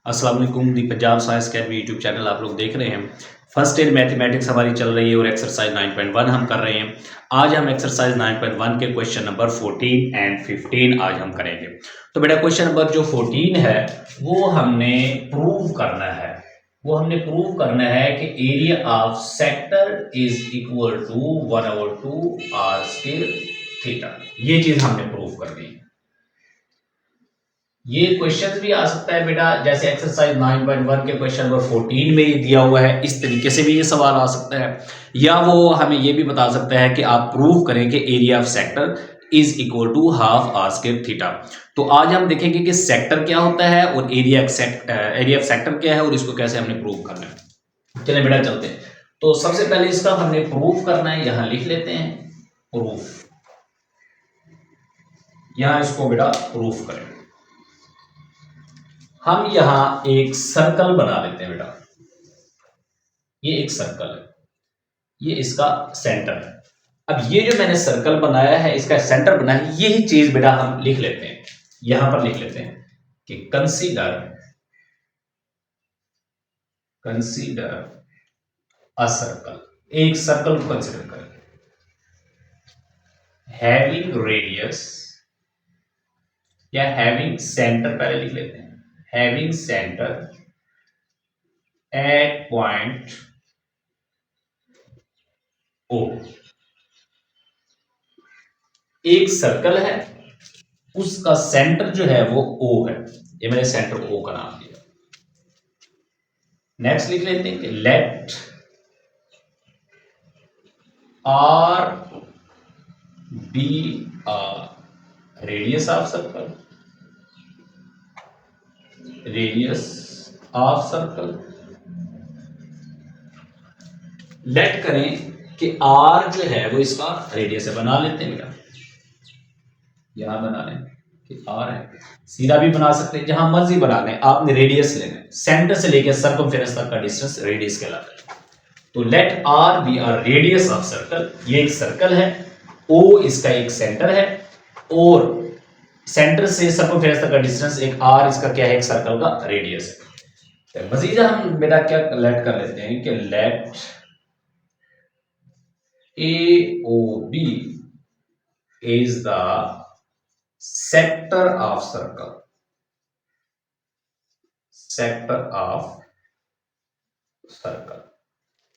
अस्सलाम वालेकुम। The Punjab science academy YouTube channel आप लोग देख रहे हैं। फर्स्ट ईयर मैथमेटिक्स हमारी चल रही है और एक्सरसाइज 9.1 हम कर रहे हैं। आज हम एक्सरसाइज 9.1 के क्वेश्चन नंबर 14 एंड 15 आज हम करेंगे। तो बेटा क्वेश्चन नंबर जो 14 है वो हमने प्रूव करना है। कि area of sector is equal to 1/2 r square theta. ये चीज हमने प्रूव करनी है। ये क्वेश्चन भी आ सकता है बेटा, जैसे एक्सरसाइज 9.1 के क्वेश्चन नंबर 14 में ये दिया हुआ है, इस तरीके से भी ये सवाल आ सकता है। या वो हमें ये भी बता सकता है कि आप प्रूव करें कि area of sector is equal to half r square theta. तो आज हम देखेंगे कि सेक्टर क्या होता है और एरिया ऑफ सेक्टर क्या है और इसको कैसे हमने प्रूव करना है। चलिए बेटा चलते हैं। तो सबसे पहले इसका हमने प्रूफ करना है, यहां लिख लेते हैं प्रूफ। यहां इसको बेटा प्रूफ करें। हम यहां एक सर्कल बना लेते हैं बेटा। ये एक सर्कल है, ये इसका सेंटर है। अब ये जो मैंने सर्कल बनाया है, इसका सेंटर बना है, यही चीज बेटा हम लिख लेते हैं। यहां पर लिख लेते हैं कि कंसीडर अ सर्कल। एक सर्कल को कंसीडर करें हैविंग रेडियस या हैविंग सेंटर, पहले लिख लेते हैं having centre at point O. एक सर्कल है, उसका सेंटर जो है वो O है। ये मैंने सेंटर को O का नाम दिया। नेक्स्ट लिख लेते हैं कि let R be a radius of circle. Let करें कि R जो है वो इसका रेडियस है। बना लेते हैं बेटा, यहां बना लें कि R है। सीधा भी बना सकते हैं, जहां मर्जी बना लें, आपने रेडियस लेना है। सेंटर से लेकर सर्कमफेरेंस तक का डिस्टेंस रेडियस कहलाता है। तो let R be our radius of circle. ये एक सर्कल है, O इसका एक सेंटर है और सेंटर से सर्कमफेरेंस तक का डिस्टेंस एक R इसका क्या है, एक सर्कल का रेडियस है। तो मजीद हम बेटा क्या लेट कर लेते हैं कि late AOB is the sector of circle।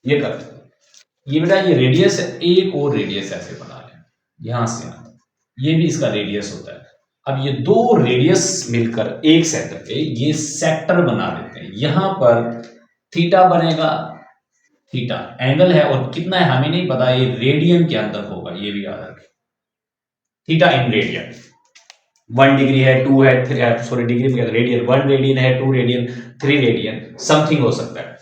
ये कर लेते हैं। ये बेटा ये रेडियस है, एक और रेडियस ऐसे बना लें यहां से यहां, ये भी इसका रेडियस होता है। अब ये दो रेडियस मिलकर एक सेक्टर पे ये सेक्टर बना देते हैं। यहां पर थीटा बनेगा, थीटा एंगल है और कितना है हमें नहीं पता, ये रेडियन के अंदर होगा, ये भी याद रखें। थीटा इन रेडियन, 1 डिग्री है, 2 है, 3 है, सॉरी डिग्री में रेडियन, 1 रेडियन है, 2 रेडियन, 3 रेडियन, समथिंग हो सकता है।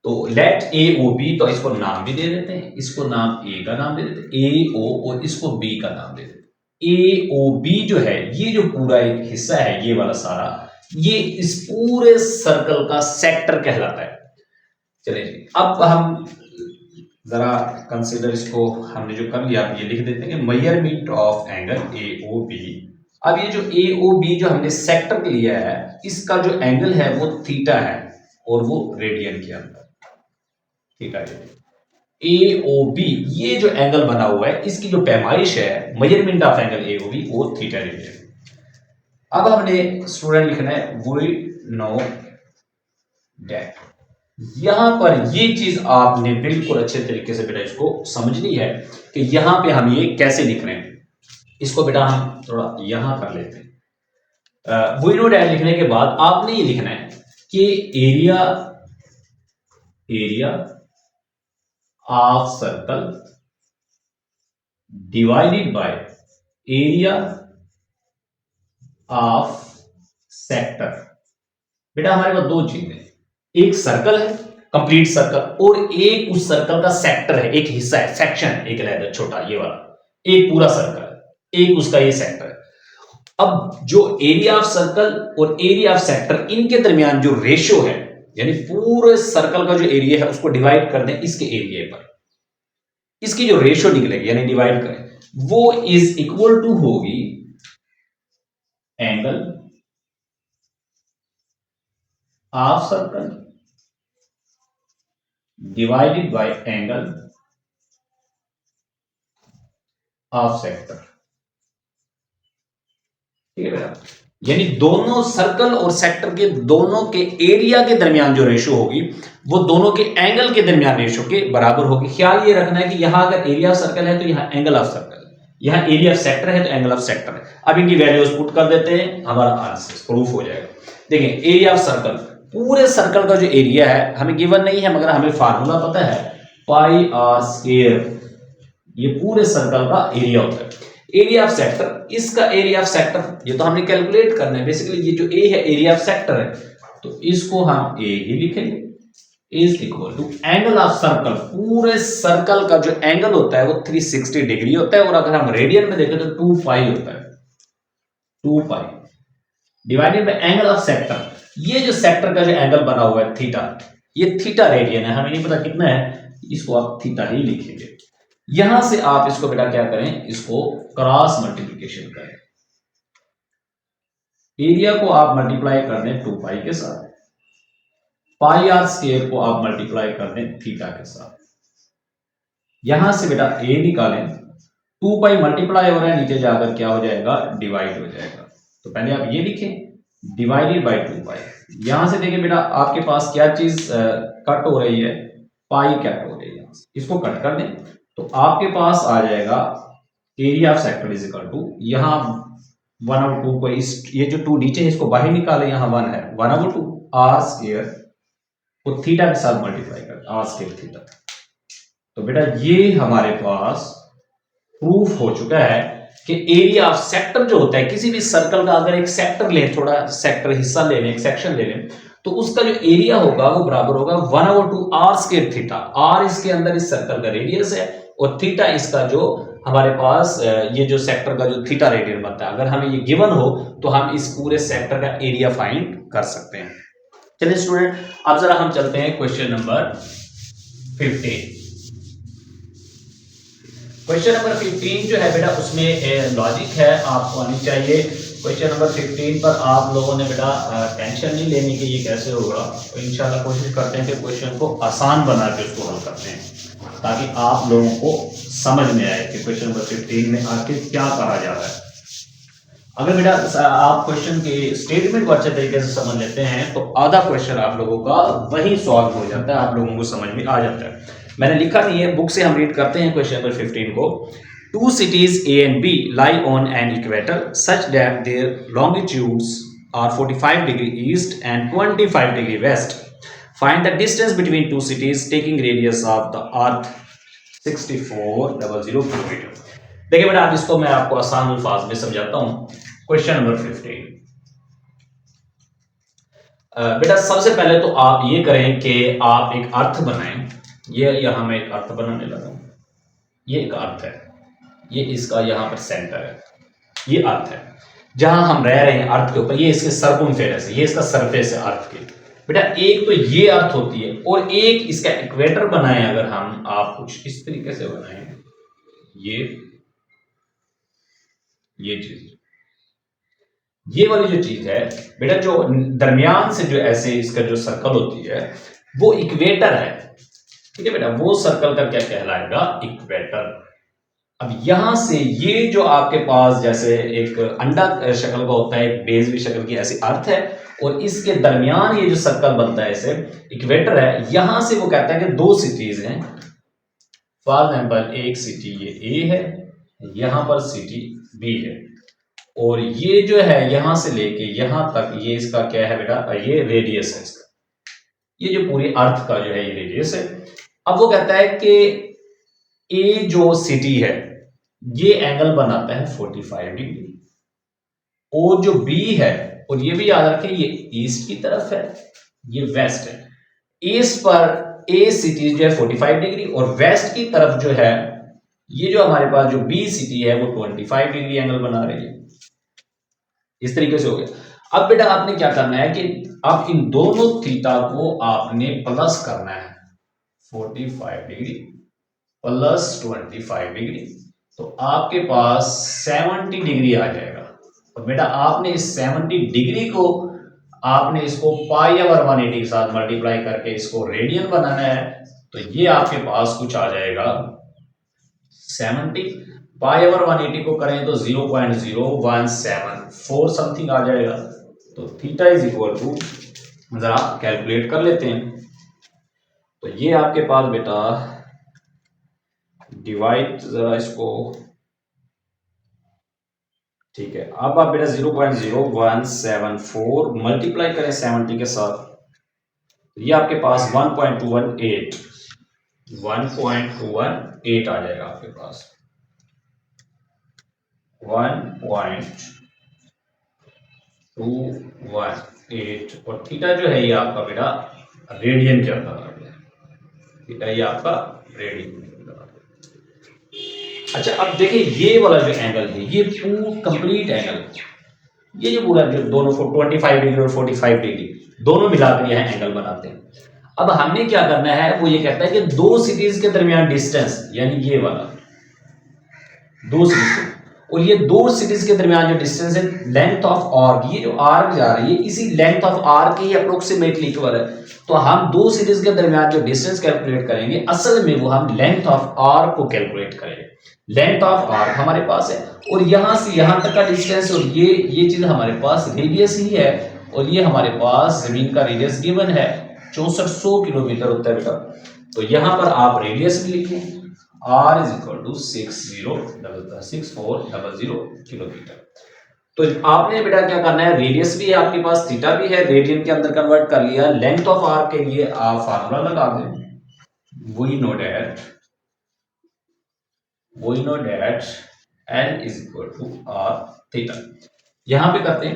तो लेट ए ओ बी, तो इसको नाम भी दे देते हैं, इसको नाम ए का नाम दे देते हैं, ए ओ, और इसको बी का नाम दे देते हैं। ए ओ बी जो है, ये जो पूरा एक हिस्सा है, ये वाला सारा, ये इस पूरे सर्कल का सेक्टर कहलाता है। चलिए जी, अब हम जरा कंसीडर इसको, हमने जो कर लिया ये लिख देते हैं कि measurement of angle A O B. अब ये जो ए ओ बी जो हमने सेक्टर लिया है, इसका जो एंगल है वो थीटा है और वो रेडियन के अंदर थीटा है। ए ओ बी ये जो एंगल बना हुआ है, इसकी जो पैमाइश है, measurement of angle A O B, वो थीटा रेडियन। अब हमने स्टूडेंट लिखना है वी नो दैट। यहां पर ये चीज आपने बिल्कुल अच्छे तरीके से बेटा इसको समझनी है कि यहां पे हम ये कैसे लिख रहे हैं। इसको बेटा हम थोड़ा यहां कर लेते हैं। वी नो दैट लिखने के बाद आपने ये लिखना है कि area of circle divided by area of sector. बेटा हमारे पास दो चीजें, एक सर्कल है कंप्लीट सर्कल और एक उस सर्कल का सेक्टर है, एक हिस्सा है, सेक्शन एक अलग छोटा, ये वाला एक पूरा सर्कल है, एक उसका ये सेक्टर है। अब जो एरिया ऑफ सर्कल और एरिया ऑफ सेक्टर, इनके दरमियान जो रेशियो है, यानी पूरे सर्कल का जो एरिया है उसको डिवाइड कर दें इसके एरिया पर, इसकी जो रेशियो निकलेगी यानी डिवाइड करें, वो इज इक्वल टू होगी angle of circle divided by angle of sector. ठीक है बेटा, यानी दोनों सर्कल और सेक्टर के दोनों के एरिया के दरमियान जो रेशो होगी वो दोनों के एंगल के दरमियान रेशो के बराबर होगी। ख्याल ये रखना है कि यहां अगर एरिया ऑफ सर्कल है तो यहां एंगल ऑफ सर्कल है, यहां एरिया ऑफ सेक्टर है तो एंगल ऑफ सेक्टर है। अब इनकी वैल्यूज पुट कर देते हैं, हमारा आंसर प्रूफ हो जाएगा। देखिए एरिया ऑफ सर्कल, पूरे सर्कल का जो एरिया है हमें गिवन नहीं है मगर हमें फार्मूला पता है, पाई आर स्क्वायर, ये पूरे सर्कल का एरिया होता है। एरिया ऑफ सेक्टर, इसका एरिया ऑफ सेक्टर ये तो हमने कैलकुलेट करना है। बेसिकली ये जो ए है एरिया ऑफ सेक्टर है, तो इसको हम ए ही लिखेंगे, is equal to angle of circle, पूरे सर्कल का जो एंगल होता है वो 360 डिग्री होता है, और अगर हम रेडियन में देखें तो 2 पाई होता है, 2 पाई divided by angle of sector. ये जो सेक्टर का जो एंगल बना हुआ है थीटा, ये थीटा रेडियन है, हमें नहीं पता कितना है, इसको आप थीटा ही लिखेंगे। यहां से आप इसको बेटा क्या करें, इसको क्रॉस मल्टीप्लिकेशन करें, एरिया को आप मल्टीप्लाई कर दें 2 पाई के साथ, पाई आर स्क्वायर को आप मल्टीप्लाई कर दें थीटा के साथ। यहां से बेटा ए निकालें, 2 पाई मल्टीप्लाई हो रहा है, नीचे जाकर क्या हो जाएगा, डिवाइड हो जाएगा। तो पहले आप ये लिखें डिवाइडेड बाय 2 पाई। यहां से देखिए बेटा आपके पास क्या चीज कट हो रही है, पाई कट हो रही है, यहां से इसको कट कर दें तो आपके पास आ जाएगा area of sector is equal to, यहां 1/2 को इस ये जो 2 नीचे है इसको बाहर निकाले, यहां 1 है, 1/2 आर स्क्वायर को थीटा के साथ मल्टीप्लाई कर आर स्क्वायर थीटा। तो बेटा ये हमारे पास प्रूफ हो चुका है कि एरिया ऑफ सेक्टर जो होता है किसी भी सर्कल का, अगर एक सेक्टर ले, थोड़ा सेक्टर हिस्सा ले लें, एक सेक्शन ले लें, तो उसका जो एरिया होगा वो बराबर होगा 1/2 आर स्क्वायर थीटा। आर इसके अंदर इस सर्कल का रेडियस है और थीटा इसका जो हमारे पास ये जो सेक्टर का जो थीटा रेडियन बनता है। अगर हमें ये गिवन हो तो हम इस पूरे सेक्टर का एरिया फाइंड कर सकते हैं। चलिए स्टूडेंट, अब जरा हम चलते हैं क्वेश्चन नंबर 15। क्वेश्चन नंबर 15 जो है बेटा उसमें लॉजिक है, आपको आनी चाहिए। क्वेश्चन नंबर 15 पर आप लोगों ने बेटा टेंशन नहीं लेनी कि ये कैसे होगा, तो इंशाल्लाह कोशिश करते हैं कि क्वेश्चन को आसान बना के उसको हल करते हैं, ताकि आप लोगों को समझ में आए कि क्वेश्चन नंबर 15 में आखिर क्या कहा जा रहा है। अगर बेटा आप क्वेश्चन के स्टेटमेंट को अच्छे तरीके से समझ लेते हैं तो आधा क्वेश्चन आप लोगों का वही सॉल्व हो जाता है, आप लोगों को समझ में आ जाता है। मैंने लिखा नहीं है, बुक से हम रीड करते हैं क्वेश्चन नंबर 15 को। 2 cities A and B lie on an equator such that their longitudes are 45 degree east and 25 degree west. Find the distance between 2 cities taking radius of the earth 6400 kilometre. देखिए बेटा अब इसको मैं आपको आसान अल्फाज में समझाता हूं। क्वेश्चन नंबर 15 बेटा सबसे पहले तो आप ये करें कि आप एक अर्थ बनाएं। ये यहां मैं एक अर्थ बनाने लगा हूं, ये एक अर्थ है, ये इसका यहां पर सेंटर है, ये अर्थ है जहां हम रह रहे हैं अर्थ के ऊपर, ये इसके सरकमफेरेंस है, ये इसका सरफेस है अर्थ की। बेटा एक तो ये अर्थ होती है और एक इसका इक्वेटर बनाएं, अगर हम आप कुछ इस तरीके से बनाएं, ये चीज, ये वाली जो चीज है बेटा, जो दरमियान से जो ऐसे इसका जो सर्कल होती है वो इक्वेटर है। ठीक है बेटा, वो सर्कल का क्या कहलाएगा, इक्वेटर। अब यहां से ये जो आपके पास जैसे एक अंडा शक्ल का होता है, एक बेज भी शक्ल की ऐसी अर्थ है, और इसके दरमियान ये जो सर्कल बनता है इसे इक्वेटर है। यहां से वो कहता है कि 2 सिटीज हैं, फॉर एग्जाम्पल एक सिटी ये ए है, यहां पर सिटी बी है, और ये जो है यहां से लेके यहां तक ये इसका क्या है बेटा, ये रेडियस है इसका, ये जो पूरी अर्थ का जो है ये रेडियस है। अब वो कहता है कि ए जो सिटी है ये एंगल बनाता है 45 डिग्री, और जो बी है, और ये भी याद रखें ये ईस्ट की तरफ है, ये वेस्ट है। ईस्ट पर ए सिटी जो है 45 डिग्री और वेस्ट की तरफ जो है ये जो हमारे पास जो बी सिटी है वो 25 डिग्री एंगल बना रही है। इस तरीके से हो गया। अब बेटा आपने क्या करना है कि अब इन दोनों थीटा को आपने प्लस करना है, 45 डिग्री प्लस 25 डिग्री, तो आपके पास 70 डिग्री आ जाएगा। और बेटा आपने इस 70 डिग्री को आपने इसको π/180 के साथ मल्टीप्लाई करके इसको रेडियन बनाना है, तो ये आपके पास कुछ आ जाएगा 70। π/180 को करें तो 0.0174 समथिंग आ जाएगा। तो थीटा इज इक्वल टू, जरा कैलकुलेट कर लेते हैं, तो ये आपके पास बेटा डिवाइड जरा इसको, ठीक है। अब आप बेटा 0.0174 मल्टीप्लाई करें 70 के साथ, तो ये आपके पास 1.218 आ जाएगा आपके पास, 1.218। और थीटा जो है ये आपका बेटा रेडियन के अंदर आ गया, थीटा ये आपका रेडियन के अंदर आ गया। अच्छा अब देखिए ये वाला जो एंगल है ये पूरा कंप्लीट एंगल, ये जो पूरा दोनों 25 डिग्री और 45 डिग्री दोनों मिलाकर यह एंगल बनाते हैं। अब हमने क्या करना है, वो ये कहता है कि दो सिटीज के दरमियान डिस्टेंस, यानी ये वाला दो सिटीज, और ये दो सिटीज के दरमियान जो डिस्टेंस है लेंथ ऑफ आर्क, ये जो आर्क जा रही है इसी लेंथ ऑफ आर्क के अप्रोक्सीमेटली इक्वल है। तो हम दो सिटीज के दरमियान जो डिस्टेंस कैलकुलेट करेंगे असल में वो हम लेंथ ऑफ आर्क को कैलकुलेट करेंगे। लेंथ ऑफ आर्क हमारे पास है और यहां से यहां तक का डिस्टेंस, और ये चीज हमारे पास रेडियस ही है, और ये हमारे पास जमीन का रेडियस गिवन है 6400 किलोमीटर होता है बेटा। तो यहां पर आप रेडियस भी लिखें, r is equal to 6400 kilometre. तो आपने बेटा क्या करना है, रेडियस भी है आपके पास, थीटा भी है, रेडियन के अंदर कन्वर्ट कर लिया। लेंथ ऑफ आर्क के लिए आप फार्मूला लगा दें, we know that L is equal to r theta. यहां पे करते हैं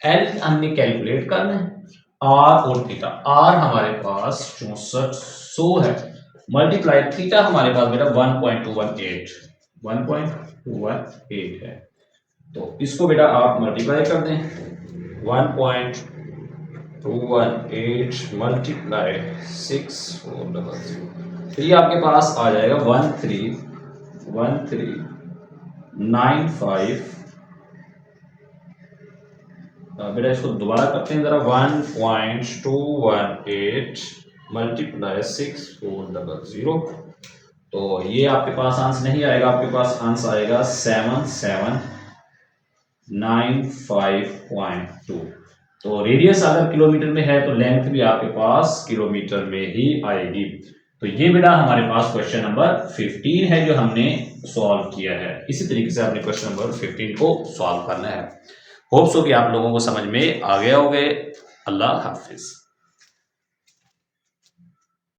L हमने कैलकुलेट करना है, R और थीटा, R हमारे पास 6400 है, मल्टीप्लाई थीटा हमारे पास बेटा 1.218 है। तो इसको बेटा आप मल्टीप्लाई कर दें, 1.218 मल्टीप्लाई 6400, तो ये आपके पास आ जाएगा 1395। बेटा इसको दोबारा करते हैं जरा, 1.218 मल्टीप्लाई 6400, तो ये आपके पास आंसर नहीं आएगा, आपके पास आंसर आएगा 7795.2। तो रेडियस अगर किलोमीटर में है तो लेंथ भी आपके पास किलोमीटर में ही आएगी। तो ये बेटा हमारे पास क्वेश्चन नंबर 15 है जो हमने सॉल्व किया है। इसी तरीके से आपने क्वेश्चन नंबर 15 को सॉल्व करना है। होप्स हो कि आप लोगों को समझ में आ गया होगा। अल्लाह हाफिज।